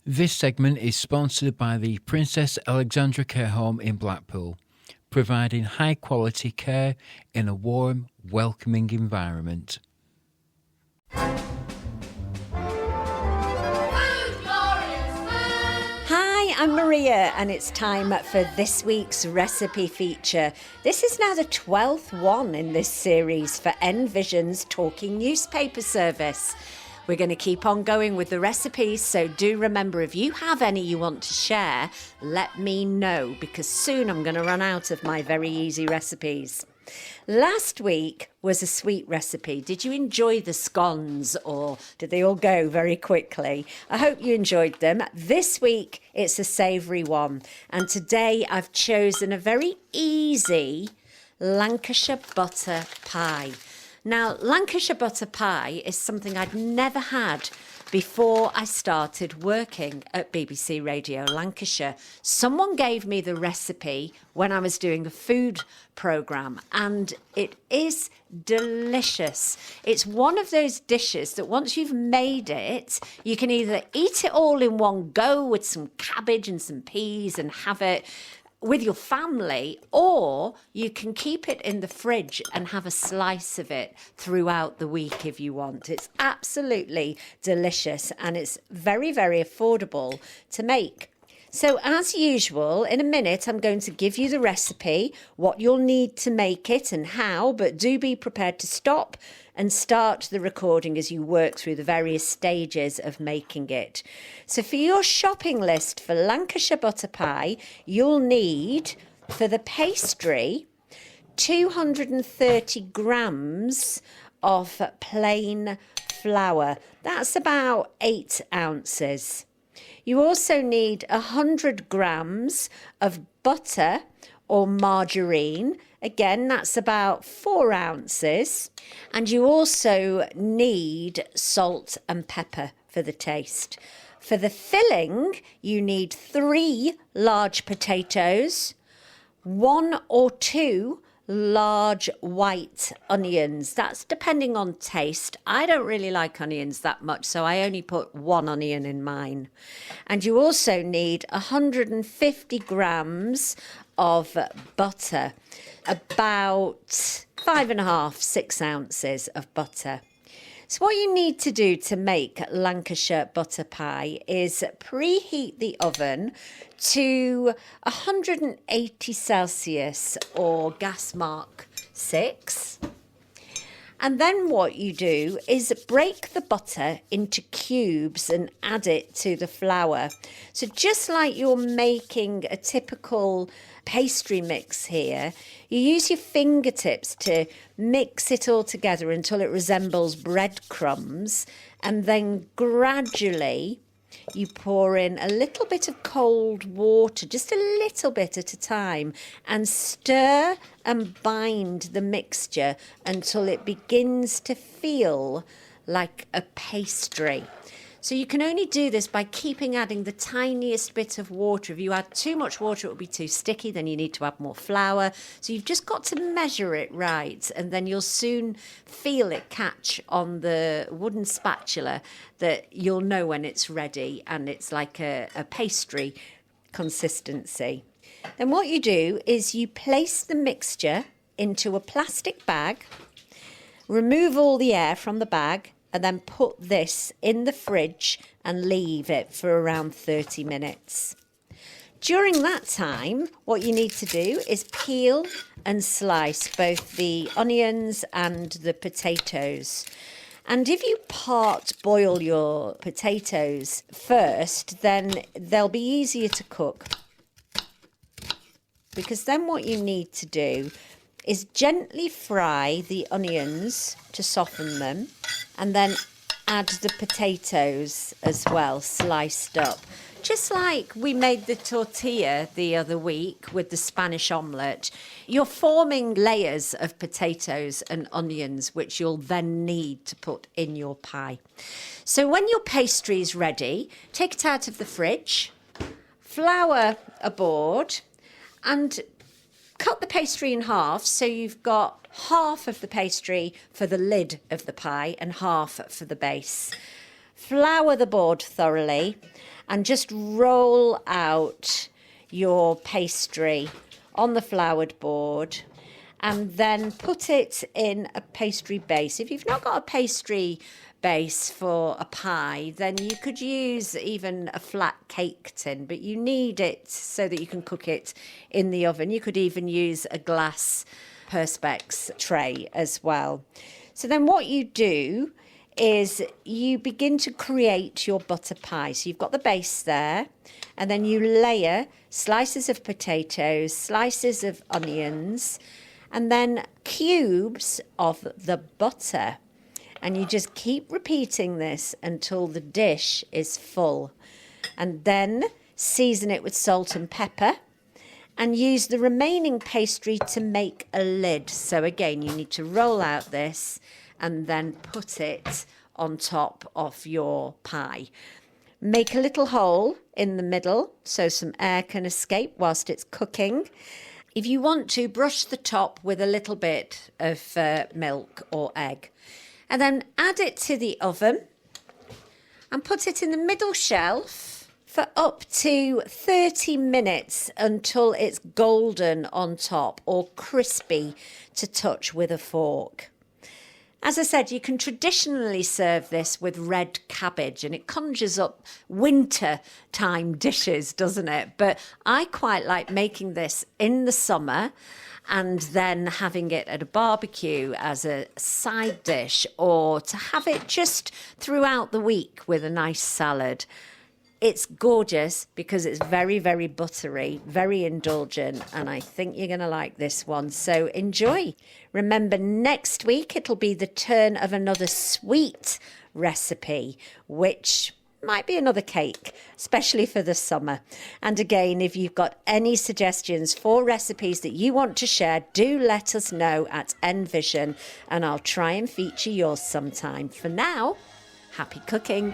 This segment is sponsored by the Princess Alexandra Care Home in Blackpool, providing high-quality care in a warm, welcoming environment. Hi, I'm Maria, and it's time for this week's recipe feature. This is now the 12th one in this series for Envision's Talking Newspaper Service. We're going to keep on going with the recipes, so do remember, if you have any you want to share, let me know, because soon I'm going to run out of my very easy recipes. Last week was a sweet recipe. Did you enjoy the scones, or did they all go very quickly? I hope you enjoyed them. This week it's a savoury one, and today I've chosen a very easy Lancashire Butter Pie. Now, Lancashire Butter Pie is something I'd never had before I started working at BBC Radio Lancashire. Someone gave me the recipe when I was doing a food programme, and it is delicious. It's one of those dishes that once you've made it, you can either eat it all in one go with some cabbage and some peas and have it with your family, or you can keep it in the fridge and have a slice of it throughout the week if you want. It's absolutely delicious, and it's very, very affordable to make. So as usual, in a minute, I'm going to give you the recipe, what you'll need to make it and how, but do be prepared to stop and start the recording as you work through the various stages of making it. So for your shopping list for Lancashire Butter Pie, you'll need, for the pastry, 230 grams of plain flour. That's about 8 ounces. You also need 100 grams of butter or margarine. Again, that's about 4 ounces. And you also need salt and pepper for the taste. For the filling, you need 3 large potatoes, 1 or 2 large white onions. That's depending on taste. I don't really like onions that much, so I only put 1 onion in mine. And you also need 150 grams of butter, about 5.5, 6 ounces of butter. So what you need to do to make Lancashire Butter Pie is preheat the oven to 180 Celsius or gas mark 6. And then what you do is break the butter into cubes and add it to the flour. So just like you're making a typical pastry mix here, you use your fingertips to mix it all together until it resembles breadcrumbs, and then gradually you pour in a little bit of cold water, just a little bit at a time, and stir and bind the mixture until it begins to feel like a pastry. So you can only do this by keeping adding the tiniest bit of water. If you add too much water, it will be too sticky. Then you need to add more flour. So you've just got to measure it right, and then you'll soon feel it catch on the wooden spatula that you'll know when it's ready, and it's like a pastry consistency. Then what you do is you place the mixture into a plastic bag, remove all the air from the bag, and then put this in the fridge and leave it for around 30 minutes. During that time, what you need to do is peel and slice both the onions and the potatoes. And if you part boil your potatoes first, then they'll be easier to cook. Because then what you need to do is gently fry the onions to soften them, and then add the potatoes as well, sliced up. Just like we made the tortilla the other week with the Spanish omelette, you're forming layers of potatoes and onions, which you'll then need to put in your pie. So when your pastry is ready, take it out of the fridge, flour a board, and cut the pastry in half, so you've got half of the pastry for the lid of the pie and half for the base. flour the board thoroughly and just roll out your pastry on the floured board and then put it in a pastry base. If you've not got a pastry base for a pie, then you could use even a flat cake tin, but you need it so that you can cook it in the oven. You could even use a glass Perspex tray as well. So then what you do is you begin to create your butter pie. So you've got the base there, and then you layer slices of potatoes, slices of onions, and then cubes of the butter. And you just keep repeating this until the dish is full. And then season it with salt and pepper and use the remaining pastry to make a lid. So again, you need to roll out this and then put it on top of your pie. Make a little hole in the middle so some air can escape whilst it's cooking. If you want to, brush the top with a little bit of milk or egg. And then add it to the oven and put it in the middle shelf for up to 30 minutes until it's golden on top or crispy to touch with a fork. As I said, you can traditionally serve this with red cabbage and it conjures up winter time dishes, doesn't it? But I quite like making this in the summer and then having it at a barbecue as a side dish, or to have it just throughout the week with a nice salad. It's gorgeous because it's very, very buttery, very indulgent, and I think you're going to like this one. So enjoy. Remember, next week it'll be the turn of another sweet recipe, which might be another cake, especially for the summer. And again, if you've got any suggestions for recipes that you want to share, do let us know at Envision, and I'll try and feature yours sometime. For now, happy cooking.